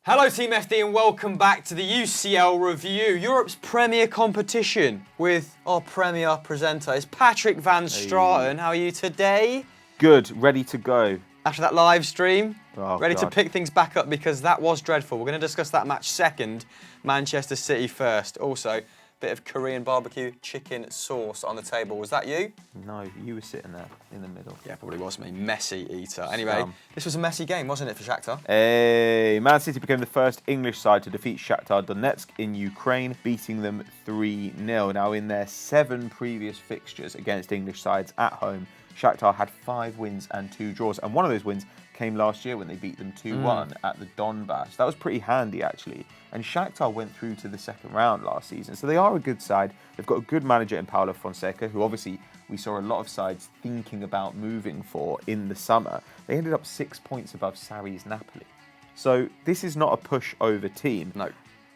Hello Team FD and welcome back to the UCL Review, Europe's premier competition with our premier presenter. It's Patrick van Straten. How are you today? Good, ready to go. After that live stream, ready God. to pick things back up because that was dreadful. We're going to discuss that match second, Manchester City first. Also, bit of Korean barbecue chicken sauce on the table. Was that you? No, you were sitting there in the middle. Yeah, probably was me. Messy eater. Anyway, this was a messy game, wasn't it, for Shakhtar? Man City became the first English side to defeat Shakhtar Donetsk in Ukraine, beating them 3-0. Now, in their 7 previous fixtures against English sides at home, Shakhtar had 5 wins and 2 draws. And one of those wins came last year when they beat them 2-1 at the Donbass. That was pretty handy, actually. And Shakhtar went through to the second round last season. So they are a good side. They've got a good manager in Paulo Fonseca, who obviously we saw a lot of sides thinking about moving for in the summer. They ended up 6 points above Sarri's Napoli. So this is not a pushover team. No.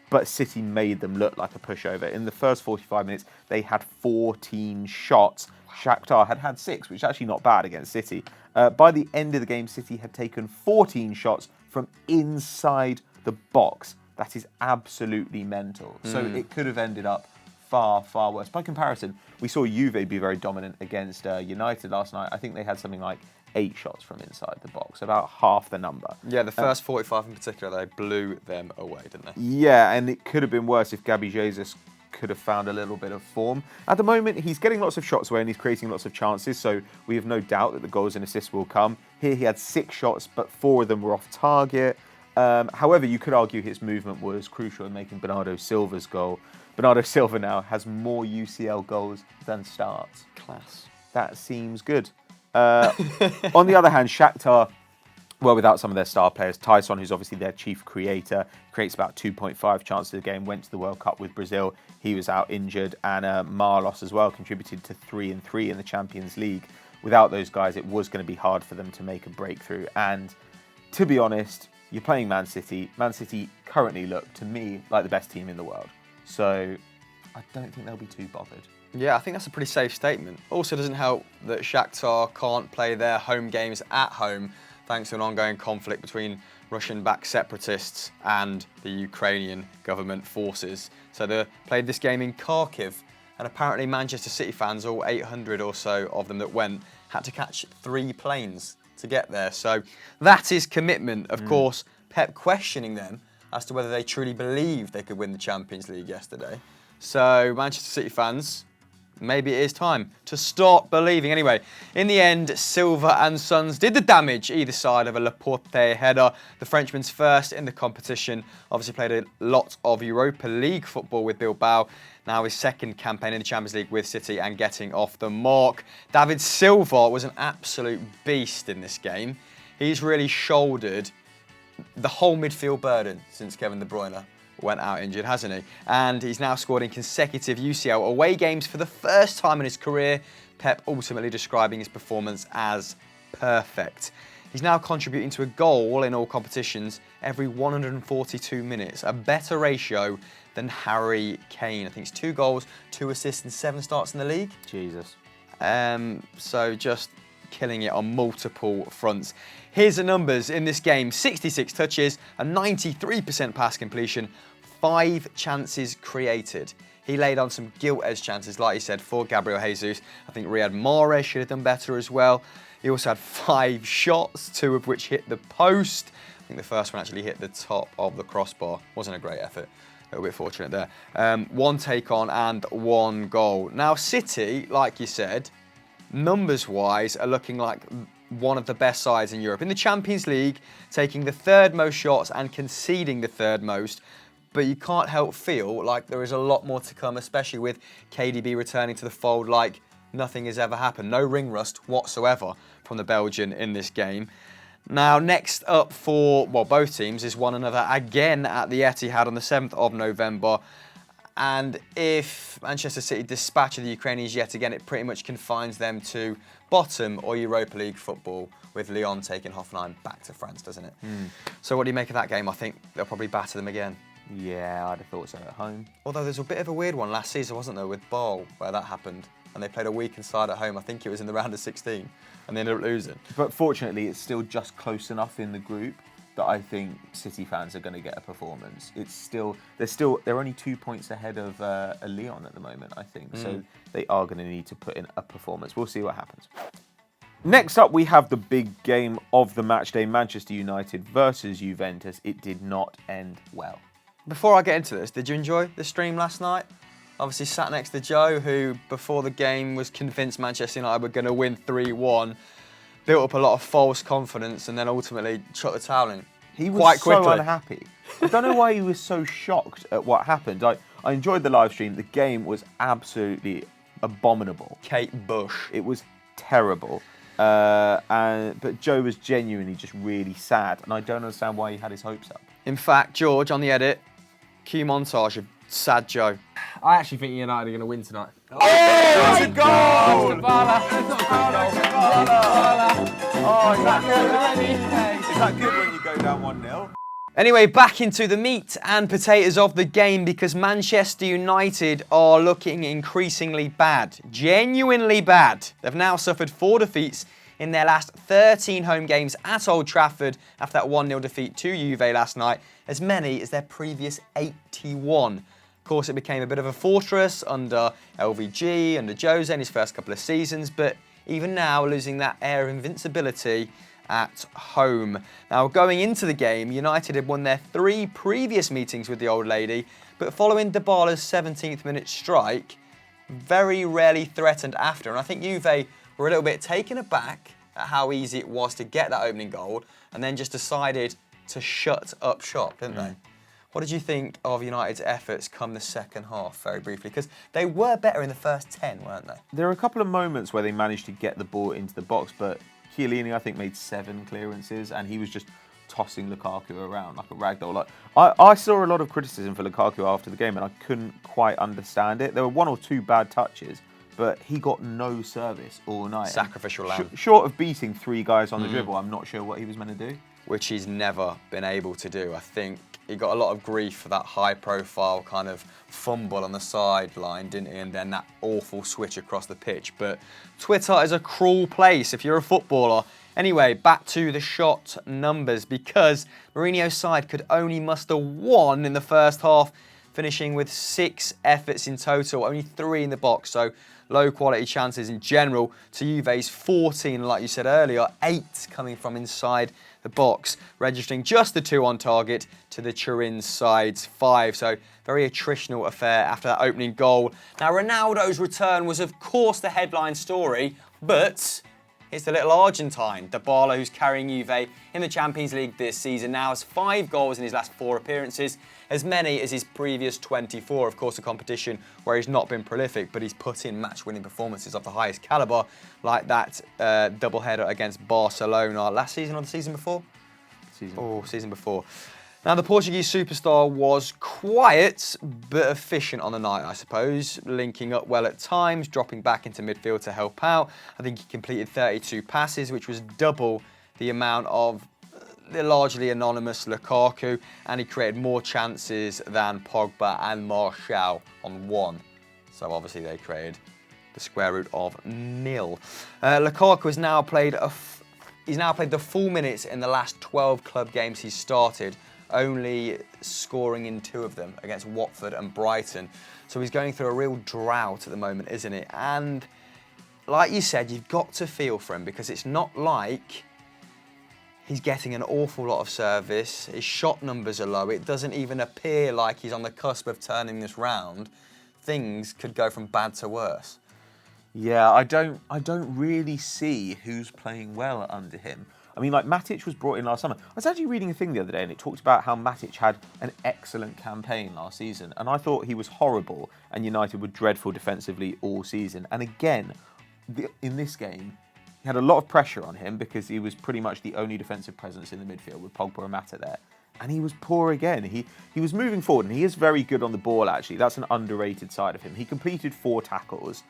But City made them look like a pushover. In the first 45 minutes, they had 14 shots. Shakhtar had 6, which is actually not bad against City. By the end of the game, City had taken 14 shots from inside the box. That is absolutely mental. So it could have ended up far, far worse. By comparison, we saw Juve be very dominant against United last night. I think they had something like 8 shots from inside the box, about half the number. Yeah, the first 45 in particular, they blew them away, didn't they? Yeah, and it could have been worse if Gabi Jesus could have found a little bit of form. At the moment, he's getting lots of shots away and he's creating lots of chances, so we have no doubt that the goals and assists will come. Here he had 6 shots, but 4 of them were off target. However, you could argue his movement was crucial in making Bernardo Silva's goal. Bernardo Silva now has more UCL goals than starts. Class. That seems good. On the other hand, Shakhtar, well, without some of their star players, Tyson, who's obviously their chief creator, creates about 2.5 chances a game, went to the World Cup with Brazil. He was out injured, and Marlos as well contributed to 3-3 in the Champions League. Without those guys, it was going to be hard for them to make a breakthrough. And to be honest, you're playing Man City. Man City currently look, to me, like the best team in the world. So I don't think they'll be too bothered. Yeah, I think that's a pretty safe statement. Also doesn't help that Shakhtar can't play their home games at home thanks to an ongoing conflict between Russian-backed separatists and the Ukrainian government forces. So they played this game in Kharkiv, and apparently Manchester City fans, all 800 or so of them that went, had to catch 3 planes to get there. So that is commitment. Of course, Pep questioning them as to whether they truly believed they could win the Champions League yesterday. So Manchester City fans, maybe it is time to start believing. Anyway, in the end, Silva and Sons did the damage either side of a Laporte header. The Frenchman's first in the competition. Obviously played a lot of Europa League football with Bilbao. Now his second campaign in the Champions League with City and getting off the mark. David Silva was an absolute beast in this game. He's really shouldered the whole midfield burden since Kevin De Bruyne went out injured, hasn't he? And he's now scored in consecutive UCL away games for the first time in his career. Pep ultimately describing his performance as perfect. He's now contributing to a goal in all competitions every 142 minutes, a better ratio than Harry Kane. I think it's 2 goals, 2 assists and 7 starts in the league. Jesus. So just killing it on multiple fronts. Here's the numbers in this game. 66 touches, a 93% pass completion, 5 chances created. He laid on some gilt-edged chances, like you said, for Gabriel Jesus. I think Riyad Mahrez should have done better as well. He also had 5 shots, 2 of which hit the post. I think the first one actually hit the top of the crossbar. Wasn't a great effort. A little bit fortunate there. 1 take on and 1 goal. Now, City, like you said, numbers-wise, are looking like one of the best sides in Europe. In the Champions League, taking the 3rd most shots and conceding the 3rd most. But you can't help feel like there is a lot more to come, especially with KDB returning to the fold like nothing has ever happened. No ring rust whatsoever from the Belgian in this game. Now, next up for, well, both teams is one another again at the Etihad on the 7th of November. And if Manchester City dispatch the Ukrainians yet again, it pretty much confines them to bottom or Europa League football, with Lyon taking Hoffenheim back to France, doesn't it? So what do you make of that game? I think they'll probably batter them again. Yeah, I'd have thought so at home. Although there's a bit of a weird one last season, wasn't there, with Ball, where that happened. And they played a weakened side at home. I think it was in the round of 16. And they ended up losing. But fortunately, it's still just close enough in the group that I think City fans are going to get a performance. They're only 2 points ahead of Lyon at the moment, I think. So they are going to need to put in a performance. We'll see what happens. Next up, we have the big game of the match day, Manchester United versus Juventus. It did not end well. Before I get into this, did you enjoy the stream last night? Obviously sat next to Joe, who before the game was convinced Manchester United were going to win 3-1. Built up a lot of false confidence and then ultimately shut the towel in. He was quite quickly. So unhappy. I don't know why he was so shocked at what happened. I enjoyed the live stream. The game was absolutely abominable. Kate Bush. It was terrible. But Joe was genuinely just really sad, and I don't understand why he had his hopes up. In fact, George, on the edit, cue montage of sad Joe. I actually think United are going to win tonight. Oh, it's a goal! Oh, is that good when you go down 1-0? Anyway, back into the meat and potatoes of the game, because Manchester United are looking increasingly bad. Genuinely bad. They've now suffered 4 defeats in their last 13 home games at Old Trafford after that 1-0 defeat to Juve last night, as many as their previous 81. Of course, it became a bit of a fortress under LVG, under Jose in his first couple of seasons, but even now losing that air of invincibility at home. Now, going into the game, United had won their 3 previous meetings with the old lady, but following Dybala's 17th minute strike, very rarely threatened after. And I think Juve were a little bit taken aback at how easy it was to get that opening goal, and then just decided to shut up shop, didn't they? What did you think of United's efforts come the second half, very briefly? Because they were better in the first 10, weren't they? There were a couple of moments where they managed to get the ball into the box, but Chiellini, I think, made 7 clearances, and he was just tossing Lukaku around like a ragdoll. I saw a lot of criticism for Lukaku after the game, and I couldn't quite understand it. There were 1 or 2 bad touches, but he got no service all night. Sacrificial lamb. Short of beating 3 guys on the dribble, I'm not sure what he was meant to do. Which he's never been able to do. I think he got a lot of grief for that high-profile kind of fumble on the sideline, didn't he? And then that awful switch across the pitch. But Twitter is a cruel place if you're a footballer. Anyway, back to the shot numbers, because Mourinho's side could only muster 1 in the first half, finishing with 6 efforts in total, only 3 in the box. So low quality chances in general to Juve's 14, like you said earlier, 8 coming from inside the box, registering just the 2 on target to the Turin side's 5. So very attritional affair after that opening goal. Now, Ronaldo's return was of course the headline story, but it's the little Argentine, Dybala, who's carrying Juve in the Champions League this season, now has 5 goals in his last 4 appearances, as many as his previous 24. Of course, a competition where he's not been prolific, but he's put in match-winning performances of the highest calibre, like that double-header against Barcelona last season or the season before? Season before. Now, the Portuguese superstar was quiet but efficient on the night, I suppose, linking up well at times, dropping back into midfield to help out. I think he completed 32 passes, which was double the amount of the largely anonymous Lukaku, and he created more chances than Pogba and Martial on 1. So obviously they created the square root of 0. Lukaku has now played he's now played the full minutes in the last 12 club games he's started, only scoring in 2 of them against Watford and Brighton. So he's going through a real drought at the moment, isn't it? And like you said, you've got to feel for him, because it's not like he's getting an awful lot of service. His shot numbers are low. It doesn't even appear like he's on the cusp of turning this round. Things could go from bad to worse. Yeah, I don't really see who's playing well under him. I mean, like, Matic was brought in last summer. I was actually reading a thing the other day, and it talked about how Matic had an excellent campaign last season. And I thought he was horrible, and United were dreadful defensively all season. And again, in this game, he had a lot of pressure on him because he was pretty much the only defensive presence in the midfield with Pogba and Mata there. And he was poor again. He was moving forward, and he is very good on the ball, actually. That's an underrated side of him. He completed 4 tackles,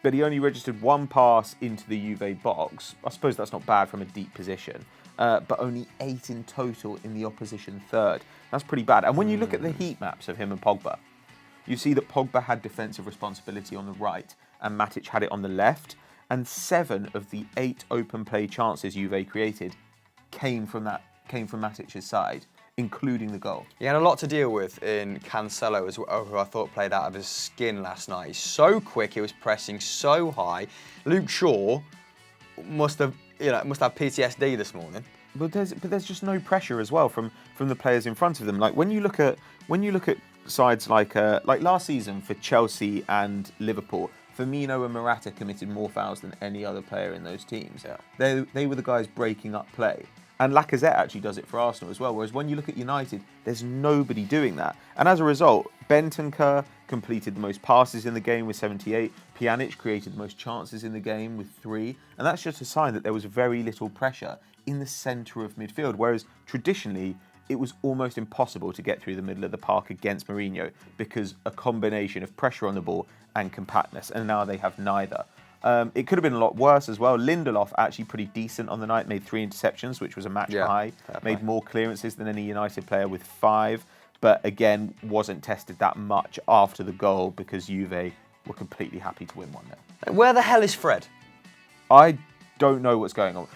but he only registered 1 pass into the Juve box. I suppose that's not bad from a deep position, but only 8 in total in the opposition third. That's pretty bad. And when you look at the heat maps of him and Pogba, you see that Pogba had defensive responsibility on the right and Matic had it on the left. And 7 of the 8 open play chances Juve created came from that came from Matic's side, including the goal. He had a lot to deal with in Cancelo as well, who I thought played out of his skin last night. He's so quick, he was pressing so high. Luke Shaw must have PTSD this morning. But there's just no pressure as well from the players in front of them. Like when you look at sides like last season for Chelsea and Liverpool, Firmino and Morata committed more fouls than any other player in those teams. Yeah. They were the guys breaking up play. And Lacazette actually does it for Arsenal as well. Whereas when you look at United, there's nobody doing that. And as a result, Bentancur completed the most passes in the game with 78. Pjanic created the most chances in the game with 3. And that's just a sign that there was very little pressure in the centre of midfield. Whereas traditionally, it was almost impossible to get through the middle of the park against Mourinho because a combination of pressure on the ball and compactness. And now they have neither. It could have been a lot worse as well. Lindelof actually pretty decent on the night, made 3 interceptions, which was a match high. Made more clearances than any United player with 5, but again, wasn't tested that much after the goal because Juve were completely happy to win 1-0. Where the hell is Fred? I don't know what's going on.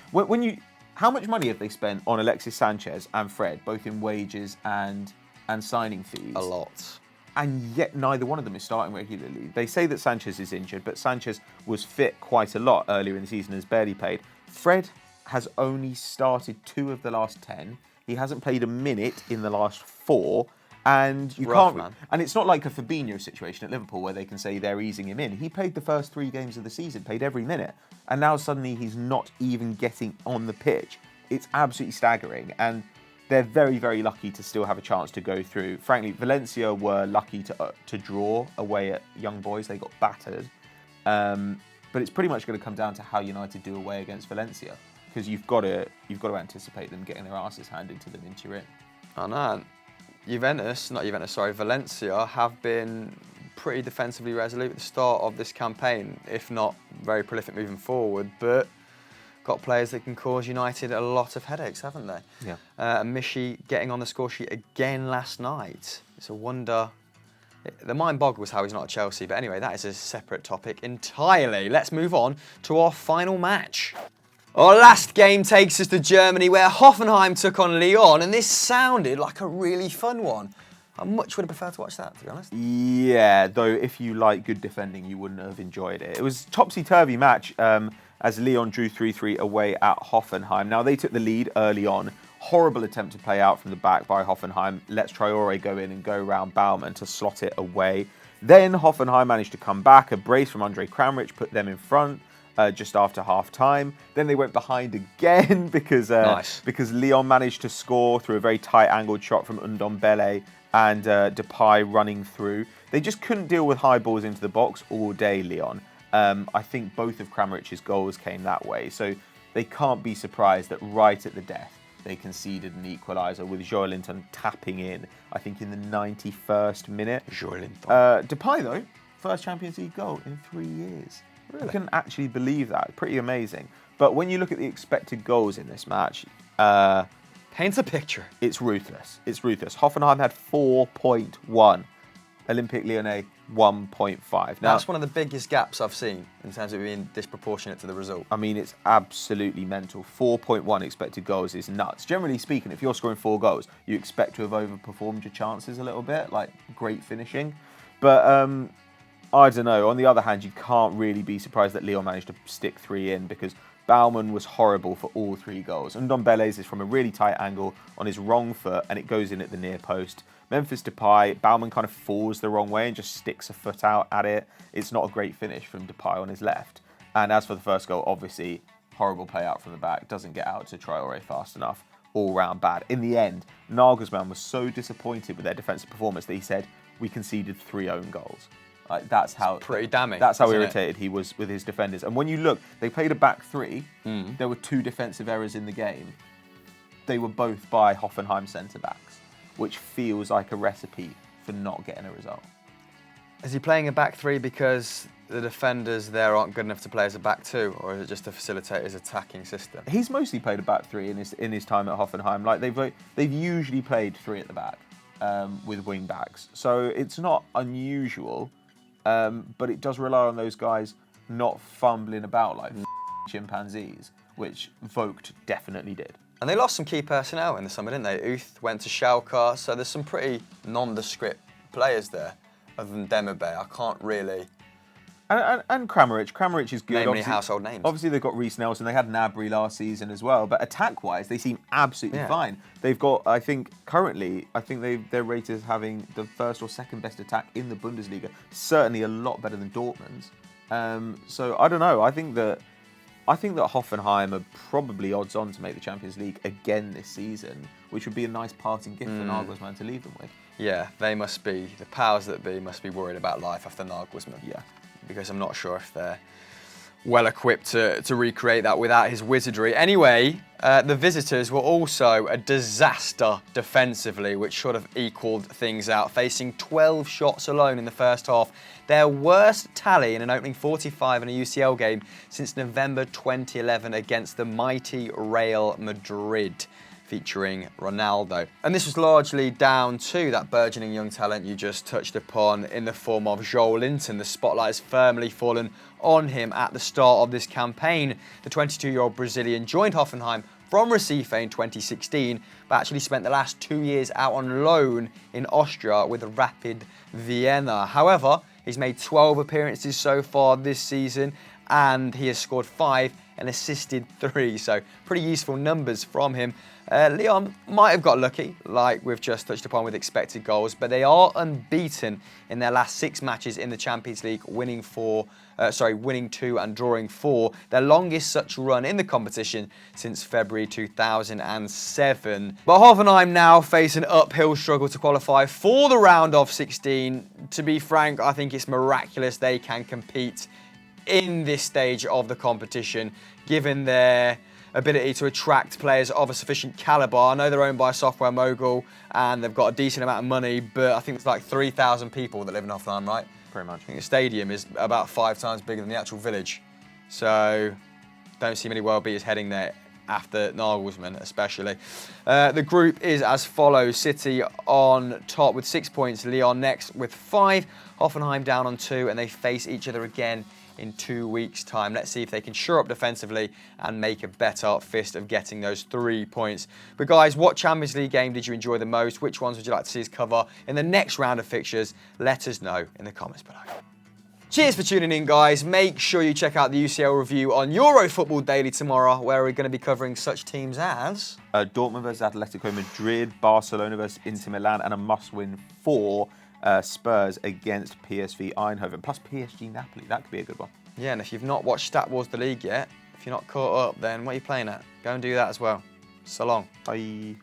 How much money have they spent on Alexis Sanchez and Fred, both in wages and signing fees? A lot. And yet neither one of them is starting regularly. They say that Sanchez is injured, but Sanchez was fit quite a lot earlier in the season and has barely played. Fred has only started 2 of the last 10. He hasn't played a minute in the last 4. And you Rough, can't. man. And it's not like a Fabinho situation at Liverpool where they can say they're easing him in. He played the first 3 games of the season, played every minute. And now suddenly he's not even getting on the pitch. It's absolutely staggering. And they're very, very lucky to still have a chance to go through. Frankly, Valencia were lucky to draw away at Young Boys. They got battered. But it's pretty much going to come down to how United do away against Valencia, because you've got to anticipate them getting their asses handed to them in Turin. I know. Valencia have been pretty defensively resolute at the start of this campaign, if not very prolific moving forward, but got players that can cause United a lot of headaches, haven't they? Yeah. Mishi getting on the score sheet again last night. It's a wonder. The mind boggles how he's not at Chelsea, but anyway, that is a separate topic entirely. Let's move on to our final match. Our last game takes us to Germany, where Hoffenheim took on Lyon, and this sounded like a really fun one. I much would have preferred to watch that, to be honest. Yeah, though if you like good defending, you wouldn't have enjoyed it. It was a topsy-turvy match as Lyon drew 3-3 away at Hoffenheim. Now, they took the lead early on. Horrible attempt to play out from the back by Hoffenheim. Lets Traore go in and go around Baumann to slot it away. Then Hoffenheim managed to come back. A brace from Andre Kramaric put them in front just after half-time. Then they went behind again because Lyon managed to score through a very tight-angled shot from Ndombele and Depay running through. They just couldn't deal with high balls into the box all day, Lyon. I think both of Kramaric's goals came that way. So they can't be surprised that right at the death, they conceded an equaliser with Joelinton tapping in, I think, in the 91st minute. Joelinton. Depay, though, first Champions League goal in 3 years. Really? I couldn't actually believe that. Pretty amazing. But when you look at the expected goals in this match, paints a picture. It's ruthless. It's ruthless. Hoffenheim had 4.1. Olympique Lyonnais 1.5. Now, that's one of the biggest gaps I've seen in terms of being disproportionate to the result. I mean, it's absolutely mental. 4.1 expected goals is nuts. Generally speaking, if you're scoring 4 goals, you expect to have overperformed your chances a little bit, like great finishing. But I don't know. On the other hand, you can't really be surprised that Lyon managed to stick 3 in because Baumann was horrible for all 3 goals. And Ndombele's is from a really tight angle on his wrong foot, and it goes in at the near post. Memphis Depay, Baumann kind of falls the wrong way and just sticks a foot out at it. It's not a great finish from Depay on his left. And as for the first goal, obviously, horrible play out from the back. Doesn't get out to Traore fast enough. All round bad. In the end, Nagelsmann was so disappointed with their defensive performance that he said, we conceded 3 own goals. Like, that's how pretty damning. That's how irritated he was with his defenders. And when you look, they played a back 3. There were 2 defensive errors in the game. They were both by Hoffenheim centre-backs, which feels like a recipe for not getting a result. Is he playing a back 3 because the defenders there aren't good enough to play as a back 2, or is it just to facilitate his attacking system? He's mostly played a back 3 in his time at Hoffenheim. Like they've usually played 3 at the back with wing backs, so it's not unusual. But it does rely on those guys not fumbling about like chimpanzees, which Vogt definitely did. And they lost some key personnel in the summer, didn't they? Uth went to Schalke, so there's some pretty nondescript players there, other than Demirbay. I can't really And Kramaric. Kramaric is good. name any household names. Obviously, they've got Reece Nelson. They had Gnabry last season as well. But attack-wise, they seem absolutely fine. They've got, I think, currently, they're rated as having the first or second best attack in the Bundesliga. Certainly a lot better than Dortmund's. So I don't know. I think that Hoffenheim are probably odds on to make the Champions League again this season, which would be a nice parting gift for Nagelsmann to leave them with. Yeah, they must be, the powers that be must be worried about life after Nagelsmann. Yeah. Because I'm not sure if they're well equipped to recreate that without his wizardry. Anyway, the visitors were also a disaster defensively, which sort of equalled things out, facing 12 shots alone in the first half. Their worst tally in an opening 45 in a UCL game since November 2011 against the mighty Real Madrid, featuring Ronaldo. And this was largely down to that burgeoning young talent you just touched upon in the form of Joel Linton. The spotlight has firmly fallen on him at the start of this campaign. The 22-year-old Brazilian joined Hoffenheim from Recife in 2016, but actually spent the last 2 years out on loan in Austria with Rapid Vienna. However, he's made 12 appearances so far this season, and he has scored 5 and assisted 3, so pretty useful numbers from him. Lyon might have got lucky, like we've just touched upon with expected goals, but they are unbeaten in their last 6 matches in the Champions League, winning 2 and drawing 4, their longest such run in the competition since February 2007. But Hoffenheim now face an uphill struggle to qualify for the round of 16. To be frank, I think it's miraculous they can compete in this stage of the competition, given their ability to attract players of a sufficient calibre. I know they're owned by a software mogul and they've got a decent amount of money, but I think it's like 3,000 people that live in Hoffenheim, right? Pretty much. I think the stadium is about 5 times bigger than the actual village. So don't see many world beaters heading there after Nagelsmann, especially. The group is as follows. City on top with 6 points, Lyon next with 5, Hoffenheim down on 2, and they face each other again in 2 weeks' time. Let's see if they can shore up defensively and make a better fist of getting those 3 points. But guys, what Champions League game did you enjoy the most? Which ones would you like to see us cover in the next round of fixtures? Let us know in the comments below. Cheers for tuning in, guys. Make sure you check out the UCL review on Euro Football Daily tomorrow, where we're going to be covering such teams as Dortmund versus Atletico Madrid, Barcelona versus Inter Milan, and a must-win for Spurs against PSV Eindhoven, plus PSG Napoli. That could be a good one. Yeah, and if you've not watched Stat Wars the League yet, if you're not caught up, then what are you playing at? Go and do that as well. So long. Bye.